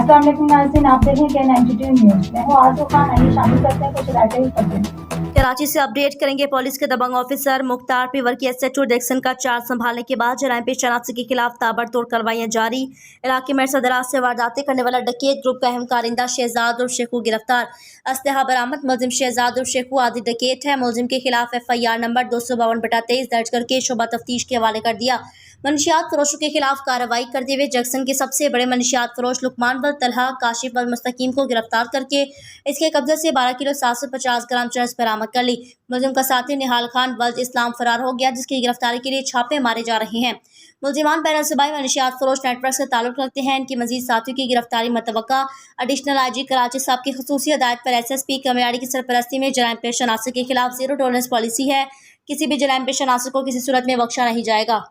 अस्सलाम वालेकुम नाज़रीन, आप देख रहे हैं KN92 न्यूज़। मैं हूँ आरज़ू खान। आइए शामिल करते हैं कुछ रायते हुए खबरें। कराची से अपडेट करेंगे। पुलिस के दबंग ऑफिसर मुख्तार पीवर की SHO डिक्सन का चार्ज संभालने के बाद जराइम पेश शनाख्ती के खिलाफ ताबड़तोड़ कार्रवाइयां जारी। इलाके में सदरात से वारदातें करने वाला डकैत ग्रुप का अहम कारिंदा शहजाद और शेखू गिरफ्तार। असलहा बरामद। मुलजिम शहजाद और शेखू आदि डकैत है। मुलजिम के खिलाफ FIR नंबर 252/23 दर्ज करके शोबा तफ्तीश के हवाले कर दिया। मनशियात फरोशों के खिलाफ कार्रवाई करते हुए जक्सन के सबसे बड़े मनशियात फरोश लुकमान वल तलहा, काशिफ वल मुस्तकीम को गिरफ्तार करके इसके कब्जे से 12 किलो 750 ग्राम चरस बरामद कर ली। मुलजिम का साथी निहाल खान वल्द इस्लाम फरार हो गया, जिसकी गिरफ्तारी के लिए छापे मारे जा रहे हैं। मुलजिमान बैन सूबाई मनशियात फरोश नेटवर्क से ताल्लुक रखते हैं। इनकी मजीद साथियों की गिरफ्तारी मतवक्का। एडिशनल IG कराची साहब की खसूसी हदायत पर SSP कमयाड़ी की सरपरस्ती में जराइम पेश शनाख्ती के खिलाफ जीरो टॉलरेंस पॉलिसी है। किसी भी जराइम पेश शनाख्ती को किसी सूरत में बख्शा नहीं जाएगा।